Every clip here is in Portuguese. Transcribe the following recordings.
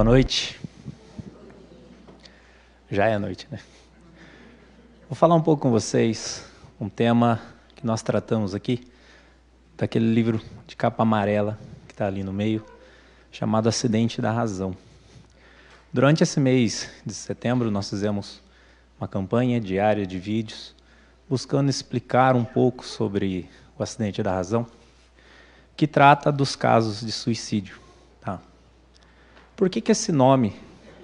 Boa noite. Já é noite, né? Vou falar um pouco com vocês um tema que nós tratamos aqui, daquele livro de capa amarela que está ali no meio, chamado Acidente da Razão. Durante esse mês de setembro, nós fizemos uma campanha diária de vídeos, buscando explicar um pouco sobre o acidente da razão, que trata dos casos de suicídio. Tá? Por que esse nome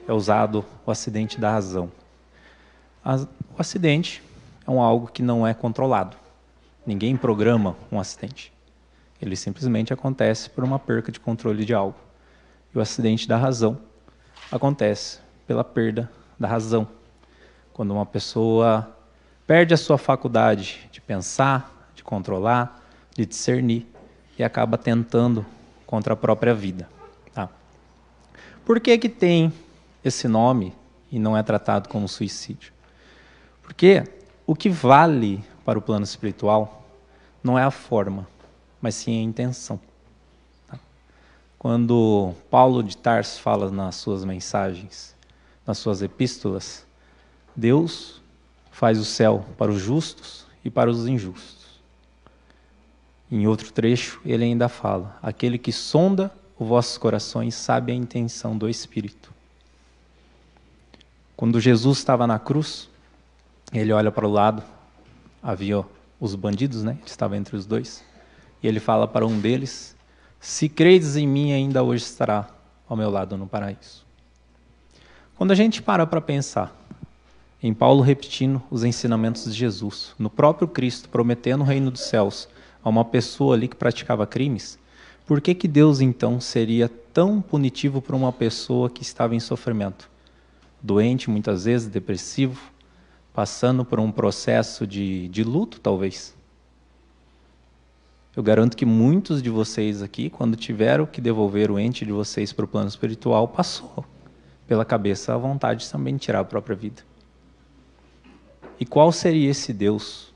é usado, o acidente da razão? O acidente é algo que não é controlado. Ninguém programa um acidente. Ele simplesmente acontece por uma perca de controle de algo. E o acidente da razão acontece pela perda da razão. Quando uma pessoa perde a sua faculdade de pensar, de controlar, de discernir e acaba tentando contra a própria vida. Tá? Por que tem esse nome e não é tratado como suicídio? Porque o que vale para o plano espiritual não é a forma, mas sim a intenção. Tá? Quando Paulo de Tarso fala nas suas mensagens, nas suas epístolas, Deus faz o céu para os justos e para os injustos. Em outro trecho, ele ainda fala: aquele que sonda os vossos corações sabe a intenção do Espírito. Quando Jesus estava na cruz, ele olha para o lado, havia os bandidos, né? Ele estava entre os dois, e ele fala para um deles: se credes em mim, ainda hoje estará ao meu lado no paraíso. Quando a gente para pensar em Paulo repetindo os ensinamentos de Jesus, no próprio Cristo prometendo o reino dos céus a uma pessoa ali que praticava crimes, por que Deus então seria tão punitivo para uma pessoa que estava em sofrimento? Doente, muitas vezes, depressivo, passando por um processo de luto, talvez. Eu garanto que muitos de vocês aqui, quando tiveram que devolver o ente de vocês para o plano espiritual, passou pela cabeça a vontade de também tirar a própria vida. E qual seria esse Deus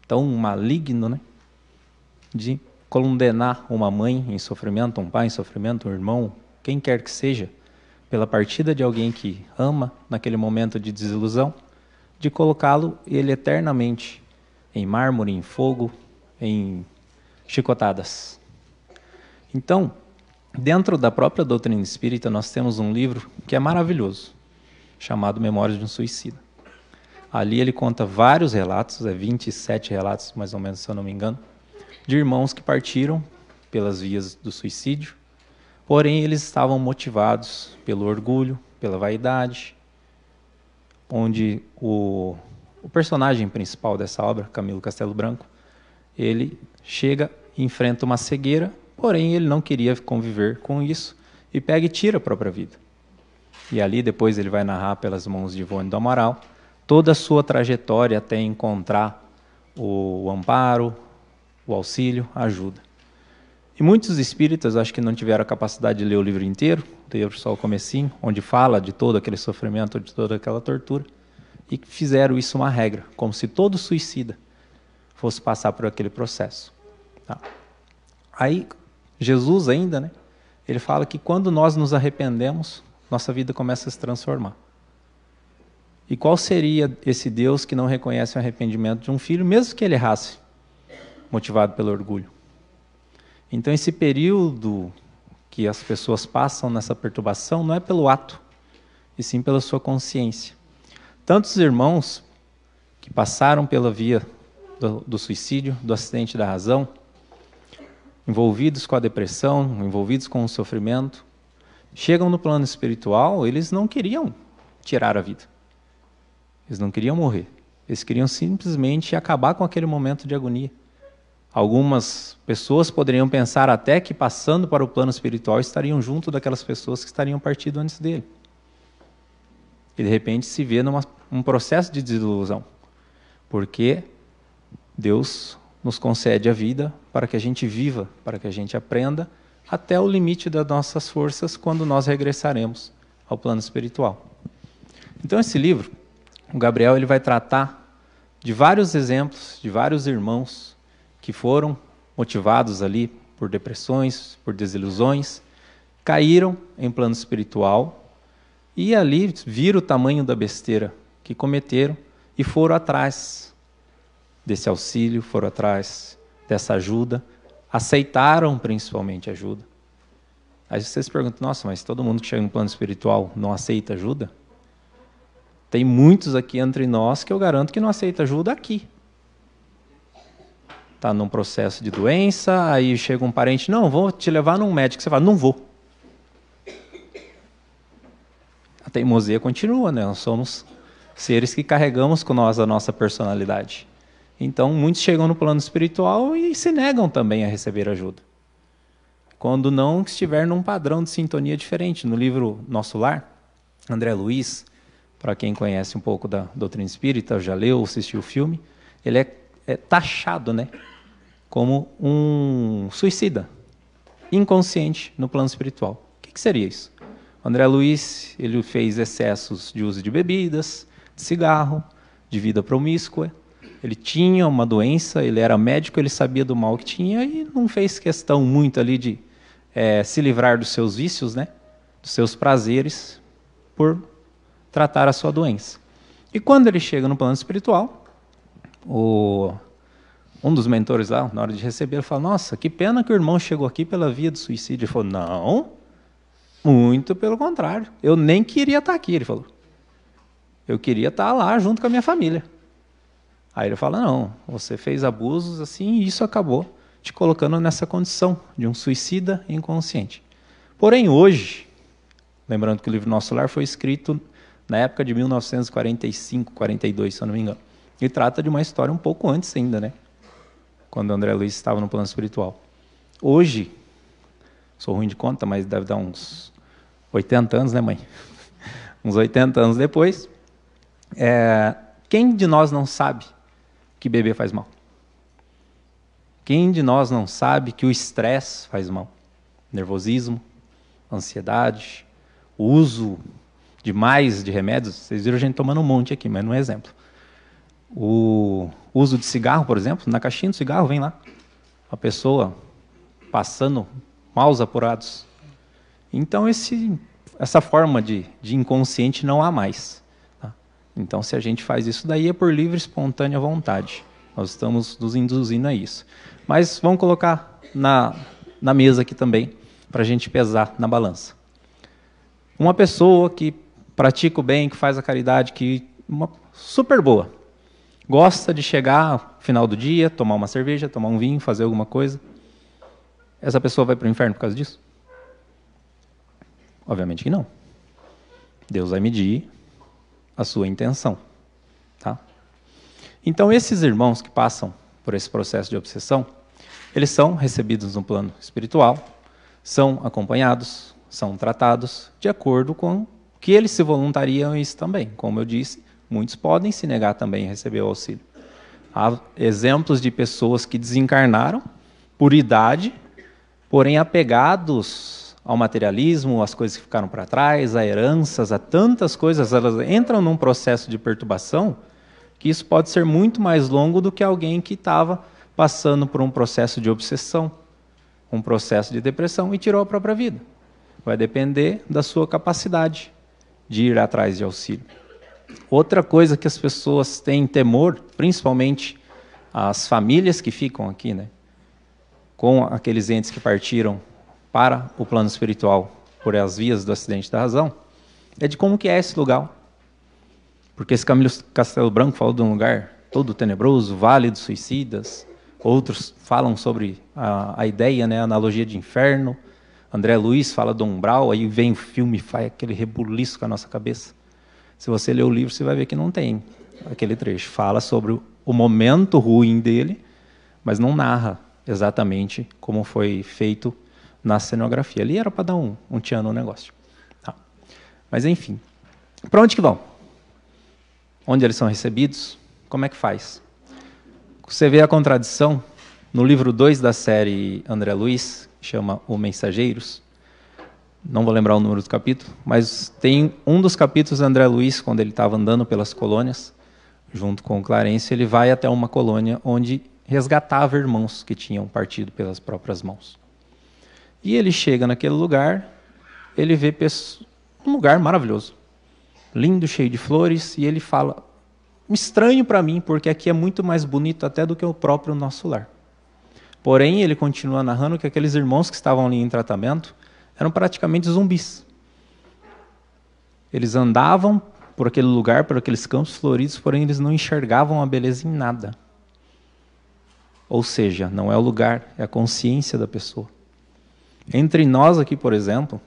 tão maligno, né, de condenar uma mãe em sofrimento, um pai em sofrimento, um irmão, quem quer que seja, pela partida de alguém que ama naquele momento de desilusão, de colocá-lo ele eternamente em mármore, em fogo, em chicotadas. Então, dentro da própria doutrina espírita, nós temos um livro que é maravilhoso, chamado Memórias de um Suicida. Ali ele conta vários relatos, 27 relatos, mais ou menos, se eu não me engano, de irmãos que partiram pelas vias do suicídio, porém eles estavam motivados pelo orgulho, pela vaidade, onde o personagem principal dessa obra, Camilo Castelo Branco, ele chega e enfrenta uma cegueira, porém ele não queria conviver com isso e pega e tira a própria vida. E ali depois ele vai narrar pelas mãos de Ivone do Amaral toda a sua trajetória até encontrar o amparo, o auxílio, a ajuda. E muitos espíritas, acho que não tiveram a capacidade de ler o livro inteiro, leram só o comecinho, onde fala de todo aquele sofrimento, de toda aquela tortura, e fizeram isso uma regra, como se todo suicida fosse passar por aquele processo. Tá? Aí, Jesus ainda, né, ele fala que quando nós nos arrependemos, nossa vida começa a se transformar. E qual seria esse Deus que não reconhece o arrependimento de um filho, mesmo que ele errasse, motivado pelo orgulho? Então, esse período que as pessoas passam nessa perturbação não é pelo ato, e sim pela sua consciência. Tantos irmãos que passaram pela via do suicídio, do acidente da razão, envolvidos com a depressão, envolvidos com o sofrimento, chegam no plano espiritual, eles não queriam tirar a vida. Eles não queriam morrer. Eles queriam simplesmente acabar com aquele momento de agonia. Algumas pessoas poderiam pensar até que, passando para o plano espiritual, estariam junto daquelas pessoas que estariam partido antes dele. E, de repente, se vê num processo de desilusão. Porque Deus nos concede a vida para que a gente viva, para que a gente aprenda até o limite das nossas forças quando nós regressaremos ao plano espiritual. Então, esse livro, o Gabriel, ele vai tratar de vários exemplos, de vários irmãos que foram motivados ali por depressões, por desilusões, caíram em plano espiritual e ali viram o tamanho da besteira que cometeram e foram atrás desse auxílio, foram atrás dessa ajuda, aceitaram principalmente ajuda. Aí vocês perguntam, nossa, mas todo mundo que chega no plano espiritual não aceita ajuda? Tem muitos aqui entre nós que eu garanto que não aceita ajuda aqui. Está num processo de doença, aí chega um parente, não, vou te levar num médico. Você fala, não vou. A teimosia continua, né? Nós somos seres que carregamos com nós a nossa personalidade. Então, muitos chegam no plano espiritual e se negam também a receber ajuda. Quando não estiver num padrão de sintonia diferente. No livro Nosso Lar, André Luiz, para quem conhece um pouco da doutrina espírita, já leu, assistiu o filme, ele é taxado, né, como um suicida, inconsciente no plano espiritual. O que seria isso? O André Luiz, ele fez excessos de uso de bebidas, de cigarro, de vida promíscua. Ele tinha uma doença, ele era médico, ele sabia do mal que tinha e não fez questão muito ali de se livrar dos seus vícios, né, dos seus prazeres, por tratar a sua doença. E quando ele chega no plano espiritual, um dos mentores lá, na hora de receber, ele fala, nossa, que pena que o irmão chegou aqui pela via do suicídio. Ele falou, não, muito pelo contrário, eu nem queria estar aqui, ele falou. Eu queria estar lá junto com a minha família. Aí ele fala, não, você fez abusos assim e isso acabou te colocando nessa condição de um suicida inconsciente. Porém, hoje, lembrando que o livro Nosso Lar foi escrito na época de 1945, 42, se eu não me engano. E trata de uma história um pouco antes ainda, né? Quando André Luiz estava no plano espiritual. Hoje, sou ruim de conta, mas deve dar uns 80 anos, né, mãe? Uns 80 anos depois, quem de nós não sabe que beber faz mal? Quem de nós não sabe que o estresse faz mal? Nervosismo, ansiedade, o uso demais de remédios. Vocês viram a gente tomando um monte aqui, mas não é exemplo. O uso de cigarro, por exemplo, na caixinha do cigarro vem lá a pessoa passando maus apurados. Então essa forma de inconsciente não há mais. Tá? Então se a gente faz isso daí é por livre e espontânea vontade. Nós estamos nos induzindo a isso. Mas vamos colocar na mesa aqui também, para a gente pesar na balança. Uma pessoa que pratica o bem, que faz a caridade, uma super boa, gosta de chegar no final do dia, tomar uma cerveja, tomar um vinho, fazer alguma coisa. Essa pessoa vai para o inferno por causa disso? Obviamente que não. Deus vai medir a sua intenção. Tá? Então, esses irmãos que passam por esse processo de obsessão, eles são recebidos no plano espiritual, são acompanhados, são tratados de acordo com que eles se voluntariam isso também. Como eu disse, muitos podem se negar também a receber o auxílio. Há exemplos de pessoas que desencarnaram por idade, porém apegados ao materialismo, às coisas que ficaram para trás, a heranças, a tantas coisas, elas entram num processo de perturbação que isso pode ser muito mais longo do que alguém que estava passando por um processo de obsessão, um processo de depressão e tirou a própria vida. Vai depender da sua capacidade de ir atrás de auxílio. Outra coisa que as pessoas têm temor, principalmente as famílias que ficam aqui, né, com aqueles entes que partiram para o plano espiritual por as vias do acidente da razão, é de como que é esse lugar. Porque esse Camilo Castelo Branco falou de um lugar todo tenebroso, vale dos suicidas. Outros falam sobre a ideia, né, a analogia de inferno. André Luiz fala do umbral, aí vem o filme e faz aquele rebuliço com a nossa cabeça. Se você ler o livro, você vai ver que não tem aquele trecho. Fala sobre o momento ruim dele, mas não narra exatamente como foi feito na cenografia. Ali era para dar um tchan no negócio. Tá. Mas enfim, para onde que vão? Onde eles são recebidos? Como é que faz? Você vê a contradição no livro 2 da série André Luiz, que chama O Mensageiros. Não vou lembrar o número do capítulo, mas tem um dos capítulos de André Luiz, quando ele estava andando pelas colônias, junto com o Clarence, ele vai até uma colônia onde resgatava irmãos que tinham partido pelas próprias mãos. E ele chega naquele lugar ele vê um lugar maravilhoso, lindo, cheio de flores, e ele fala, estranho para mim, porque aqui é muito mais bonito até do que o próprio nosso lar. Porém, ele continua narrando que aqueles irmãos que estavam ali em tratamento eram praticamente zumbis. Eles andavam por aquele lugar, por aqueles campos floridos, porém eles não enxergavam a beleza em nada. Ou seja, não é o lugar, é a consciência da pessoa. Entre nós aqui, por exemplo,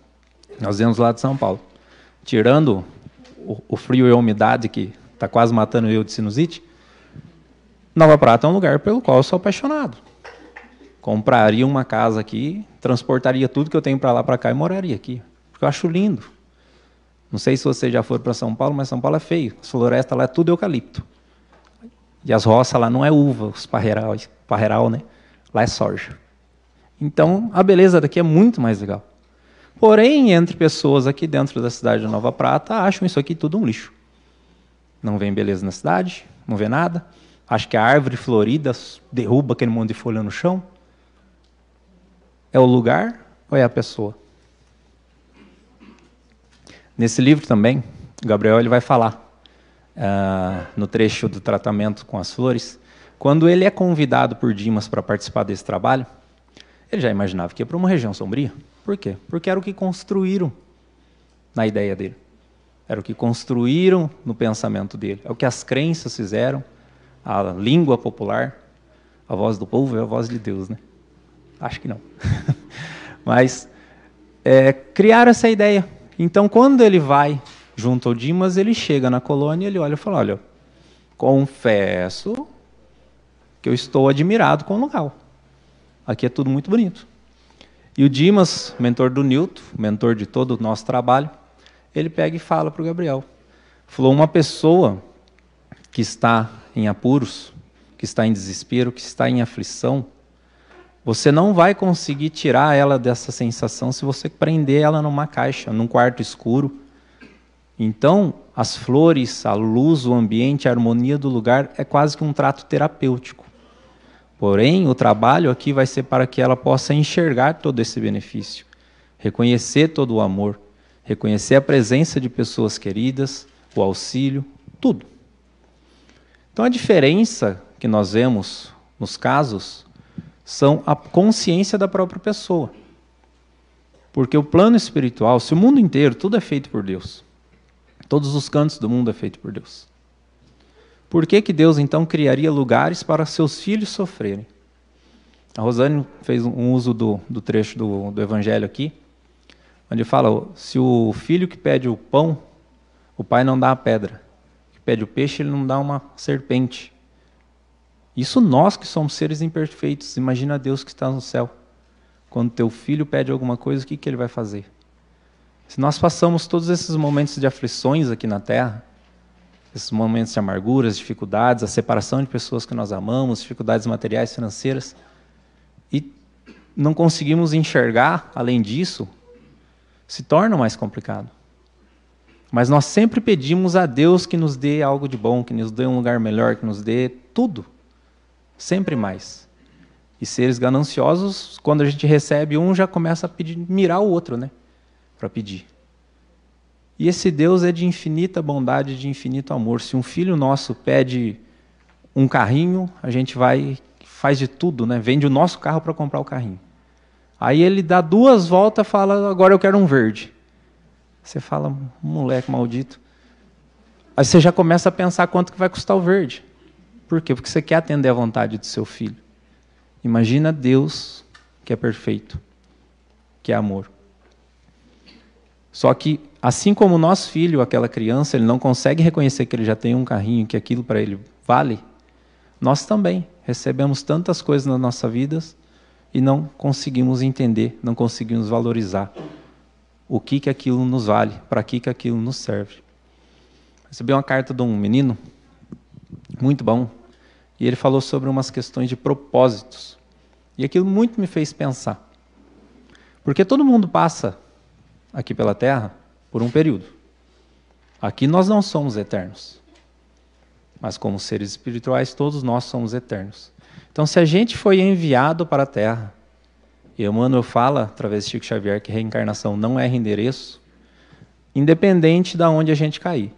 nós viemos lá de São Paulo, tirando o frio e a umidade que está quase matando eu de sinusite, Nova Prata é um lugar pelo qual eu sou apaixonado. Compraria uma casa aqui, transportaria tudo que eu tenho para lá para cá e moraria aqui, porque eu acho lindo. Não sei se vocês já foram para São Paulo, mas São Paulo é feio. As florestas lá é tudo eucalipto. E as roças lá não é uva, os parreiral, né? Lá é soja. Então, a beleza daqui é muito mais legal. Porém, entre pessoas aqui dentro da cidade de Nova Prata, acham isso aqui tudo um lixo. Não vê beleza na cidade, não vê nada. Acho que a árvore florida derruba aquele monte de folha no chão. É o lugar ou é a pessoa? Nesse livro também, o Gabriel ele vai falar, no trecho do tratamento com as flores, quando ele é convidado por Dimas para participar desse trabalho, ele já imaginava que ia para uma região sombria. Por quê? Porque era o que construíram na ideia dele. Era o que construíram no pensamento dele. É o que as crenças fizeram, a língua popular, a voz do povo é a voz de Deus, né? Acho que não. Mas criaram essa ideia. Então, quando ele vai junto ao Dimas, ele chega na colônia, ele olha e fala, olha, confesso que eu estou admirado com o local. Aqui é tudo muito bonito. E o Dimas, mentor do Newton, mentor de todo o nosso trabalho, ele pega e fala para o Gabriel. Falou, uma pessoa que está em apuros, que está em desespero, que está em aflição, você não vai conseguir tirar ela dessa sensação se você prender ela numa caixa, num quarto escuro. Então, as flores, a luz, o ambiente, a harmonia do lugar é quase que um trato terapêutico. Porém, o trabalho aqui vai ser para que ela possa enxergar todo esse benefício, reconhecer todo o amor, reconhecer a presença de pessoas queridas, o auxílio, tudo. Então, a diferença que nós vemos nos casos são a consciência da própria pessoa. Porque o plano espiritual, se o mundo inteiro, tudo é feito por Deus. Todos os cantos do mundo é feito por Deus. Por que Deus, então, criaria lugares para seus filhos sofrerem? A Rosane fez um uso do trecho do Evangelho aqui, onde fala, se o filho que pede o pão, o pai não dá a pedra. Que pede o peixe, ele não dá uma serpente. Isso nós que somos seres imperfeitos. Imagina Deus que está no céu. Quando teu filho pede alguma coisa, o que ele vai fazer? Se nós passamos todos esses momentos de aflições aqui na Terra, esses momentos de amarguras, dificuldades, a separação de pessoas que nós amamos, dificuldades materiais, financeiras, e não conseguimos enxergar, além disso, se torna mais complicado. Mas nós sempre pedimos a Deus que nos dê algo de bom, que nos dê um lugar melhor, que nos dê tudo. Sempre mais. E seres gananciosos, quando a gente recebe um, já começa a pedir, mirar o outro, né? Para pedir. E esse Deus é de infinita bondade, de infinito amor. Se um filho nosso pede um carrinho, a gente vai, faz de tudo, né? Vende o nosso carro para comprar o carrinho. Aí ele dá 2 voltas e fala, agora eu quero um verde. Você fala, moleque maldito. Aí você já começa a pensar quanto que vai custar o verde. Por quê? Porque você quer atender à vontade do seu filho. Imagina Deus, que é perfeito, que é amor. Só que, assim como o nosso filho, aquela criança, ele não consegue reconhecer que ele já tem um carrinho, que aquilo para ele vale, nós também recebemos tantas coisas nas nossas vidas e não conseguimos entender, não conseguimos valorizar o que aquilo nos vale, para que aquilo nos serve. Recebi uma carta de um menino, muito bom, e ele falou sobre umas questões de propósitos. E aquilo muito me fez pensar. Porque todo mundo passa aqui pela Terra por um período. Aqui nós não somos eternos. Mas como seres espirituais, todos nós somos eternos. Então, se a gente foi enviado para a Terra E Emmanuel fala, através de Chico Xavier, que reencarnação não é endereço, independente de onde a gente cair.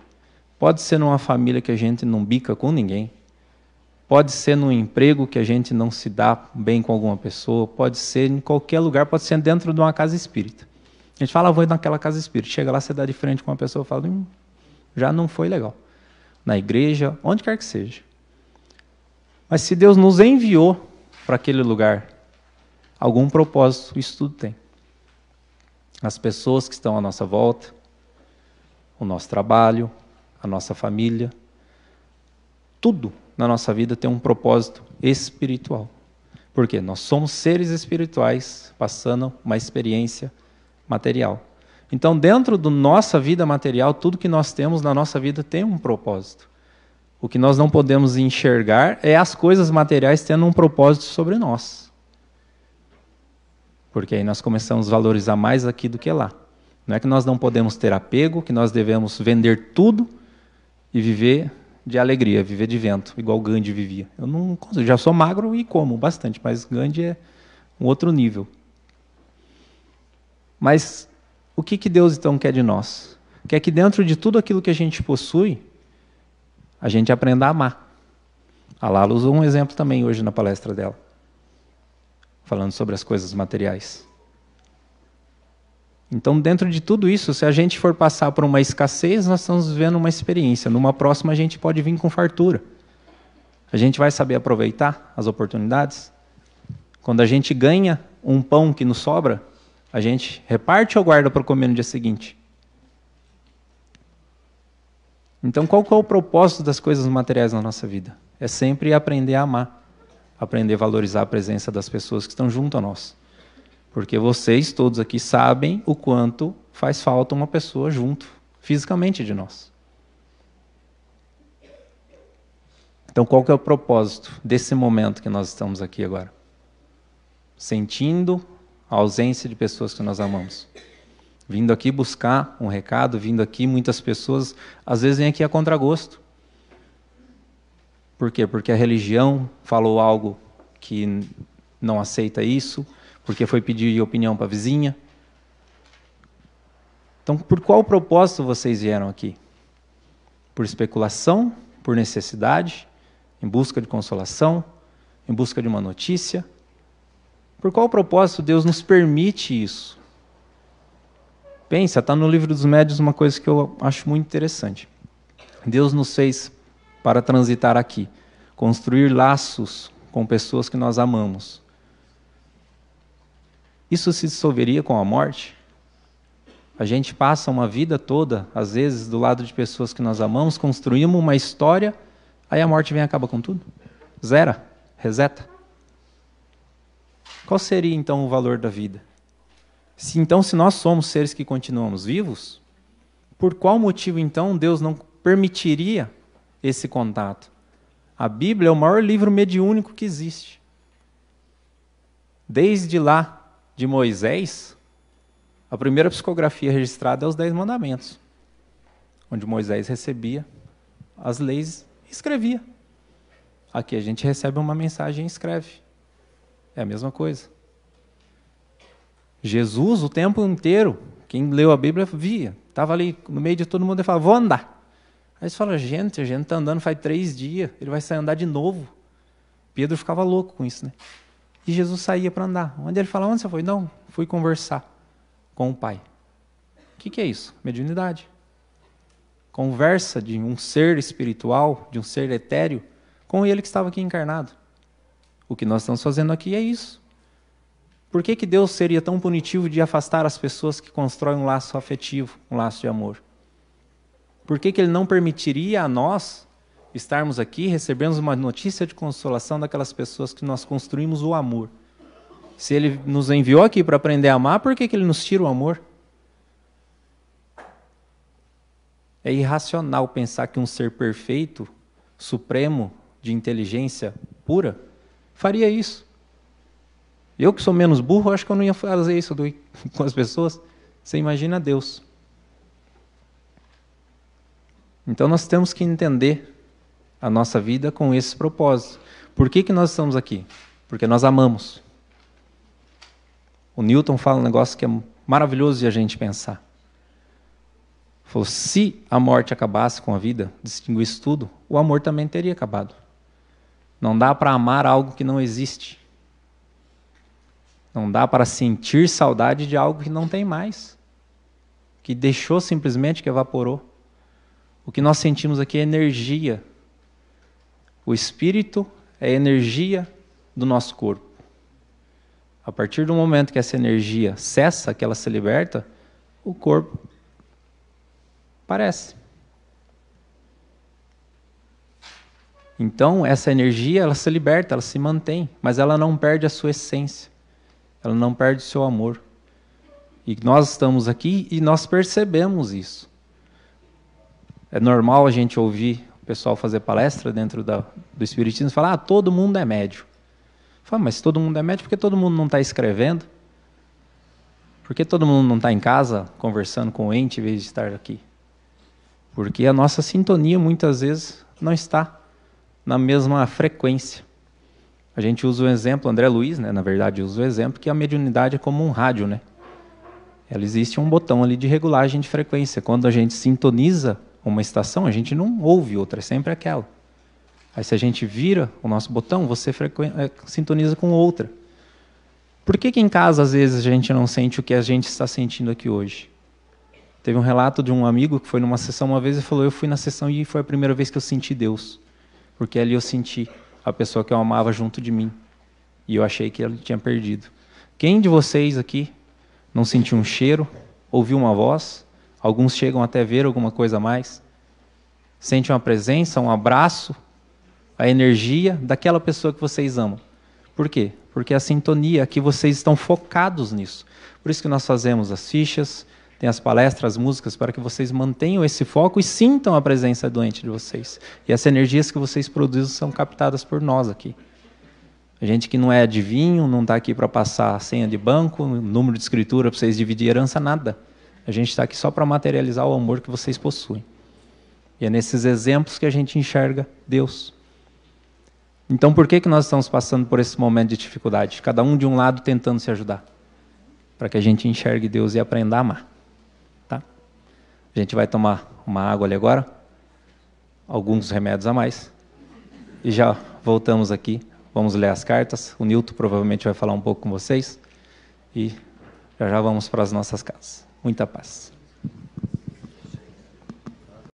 Pode ser numa família que a gente não bica com ninguém, pode ser num emprego que a gente não se dá bem com alguma pessoa, pode ser em qualquer lugar, pode ser dentro de uma casa espírita. A gente fala, vou ir naquela casa espírita. Chega lá, você dá de frente com uma pessoa e fala, já não foi legal. Na igreja, onde quer que seja. Mas se Deus nos enviou para aquele lugar, algum propósito isso tudo tem. As pessoas que estão à nossa volta, o nosso trabalho, a nossa família, tudo na nossa vida tem um propósito espiritual. Por quê? Nós somos seres espirituais passando uma experiência material. Então, dentro da nossa vida material, tudo que nós temos na nossa vida tem um propósito. O que nós não podemos enxergar é as coisas materiais tendo um propósito sobre nós. Porque aí nós começamos a valorizar mais aqui do que lá. Não é que nós não podemos ter apego, que nós devemos vender tudo e viver de alegria, viver de vento, igual Gandhi vivia. Eu não consigo, já sou magro e como bastante, mas Gandhi é um outro nível. Mas o que Deus então quer de nós? Quer que dentro de tudo aquilo que a gente possui, a gente aprenda a amar. A Lala usou um exemplo também hoje na palestra dela, falando sobre as coisas materiais. Então, dentro de tudo isso, se a gente for passar por uma escassez, nós estamos vivendo uma experiência. Numa próxima, a gente pode vir com fartura. A gente vai saber aproveitar as oportunidades. Quando a gente ganha um pão que nos sobra, a gente reparte ou guarda para comer no dia seguinte? Então, qual que é o propósito das coisas materiais na nossa vida? É sempre aprender a amar, aprender a valorizar a presença das pessoas que estão junto a nós. Porque vocês todos aqui sabem o quanto faz falta uma pessoa junto, fisicamente de nós. Então, qual que é o propósito desse momento que nós estamos aqui agora? Sentindo a ausência de pessoas que nós amamos. Vindo aqui buscar um recado, vindo aqui, muitas pessoas, às vezes vêm aqui a contragosto. Por quê? Porque a religião falou algo que não aceita isso, porque foi pedir opinião para a vizinha. Então, por qual propósito vocês vieram aqui? Por especulação? Por necessidade? Em busca de consolação? Em busca de uma notícia? Por qual propósito Deus nos permite isso? Pensa, está no Livro dos Médiuns uma coisa que eu acho muito interessante. Deus nos fez para transitar aqui, construir laços com pessoas que nós amamos. Isso se dissolveria com a morte? A gente passa uma vida toda, às vezes, do lado de pessoas que nós amamos, construímos uma história, aí a morte vem e acaba com tudo? Zera, reseta. Qual seria, então, o valor da vida? Então, se nós somos seres que continuamos vivos, por qual motivo, então, Deus não permitiria esse contato? A Bíblia é o maior livro mediúnico que existe. Desde lá, de Moisés, a primeira psicografia registrada é os 10 Mandamentos, onde Moisés recebia as leis e escrevia. Aqui a gente recebe uma mensagem e escreve. É a mesma coisa. Jesus, o tempo inteiro, quem leu a Bíblia via, estava ali no meio de todo mundo e falava, vou andar. Aí você fala, gente, a gente está andando faz 3 dias, ele vai sair andar de novo. Pedro ficava louco com isso, né? E Jesus saía para andar. Onde ele fala, onde você foi? Não, fui conversar com o Pai. O que é isso? Mediunidade. Conversa de um ser espiritual, de um ser etéreo, com ele que estava aqui encarnado. O que nós estamos fazendo aqui é isso. Por que Deus seria tão punitivo de afastar as pessoas que constroem um laço afetivo, um laço de amor? Por que Ele não permitiria a nós estarmos aqui, recebemos uma notícia de consolação daquelas pessoas que nós construímos o amor? Se Ele nos enviou aqui para aprender a amar, por que Ele nos tira o amor? É irracional pensar que um ser perfeito, supremo, de inteligência pura, faria isso. Eu que sou menos burro, acho que eu não ia fazer isso com as pessoas. Você imagina Deus. Então nós temos que entender a nossa vida com esses propósitos. Por que nós estamos aqui? Porque nós amamos. O Newton fala um negócio que é maravilhoso de a gente pensar. Falou, se a morte acabasse com a vida, distinguisse tudo, o amor também teria acabado. Não dá para amar algo que não existe. Não dá para sentir saudade de algo que não tem mais. Que deixou simplesmente, que evaporou. O que nós sentimos aqui é energia. O espírito é energia do nosso corpo. A partir do momento que essa energia cessa, que ela se liberta, o corpo parece. Então, essa energia, ela se liberta, ela se mantém, mas ela não perde a sua essência. Ela não perde o seu amor. E nós estamos aqui e nós percebemos isso. É normal a gente ouvir o pessoal fazer palestra dentro do Espiritismo e falar, todo mundo é médium. Fala, mas todo mundo é médium, por que todo mundo não está escrevendo? Por que todo mundo não está em casa conversando com o ente em vez de estar aqui? Porque a nossa sintonia muitas vezes não está na mesma frequência. A gente usa o exemplo, André Luiz, né, na verdade usa o exemplo que a mediunidade é como um rádio, né? Ela existe um botão ali de regulagem de frequência. Quando a gente sintoniza uma estação, a gente não ouve outra, é sempre aquela. Aí se a gente vira o nosso botão, você sintoniza com outra. Por que em casa, às vezes, a gente não sente o que a gente está sentindo aqui hoje? Teve um relato de um amigo que foi numa sessão uma vez e falou, eu fui na sessão e foi a primeira vez que eu senti Deus. Porque ali eu senti a pessoa que eu amava junto de mim. E eu achei que ele tinha perdido. Quem de vocês aqui não sentiu um cheiro, ouviu uma voz? Alguns chegam até ver alguma coisa a mais. Sente uma presença, um abraço, a energia daquela pessoa que vocês amam. Por quê? Porque a sintonia, aqui vocês estão focados nisso. Por isso que nós fazemos as fichas, tem as palestras, as músicas, para que vocês mantenham esse foco e sintam a presença doente de vocês. E essas energias que vocês produzem são captadas por nós aqui. A gente que não é adivinho, não está aqui para passar a senha de banco, número de escritura para vocês dividir herança, nada. A gente está aqui só para materializar o amor que vocês possuem. E é nesses exemplos que a gente enxerga Deus. Então, por que nós estamos passando por esse momento de dificuldade? Cada um de um lado tentando se ajudar. Para que a gente enxergue Deus e aprenda a amar. Tá? A gente vai tomar uma água ali agora. Alguns remédios a mais. E já voltamos aqui. Vamos ler as cartas. O Nilton provavelmente vai falar um pouco com vocês. E já vamos para as nossas casas. Muita paz.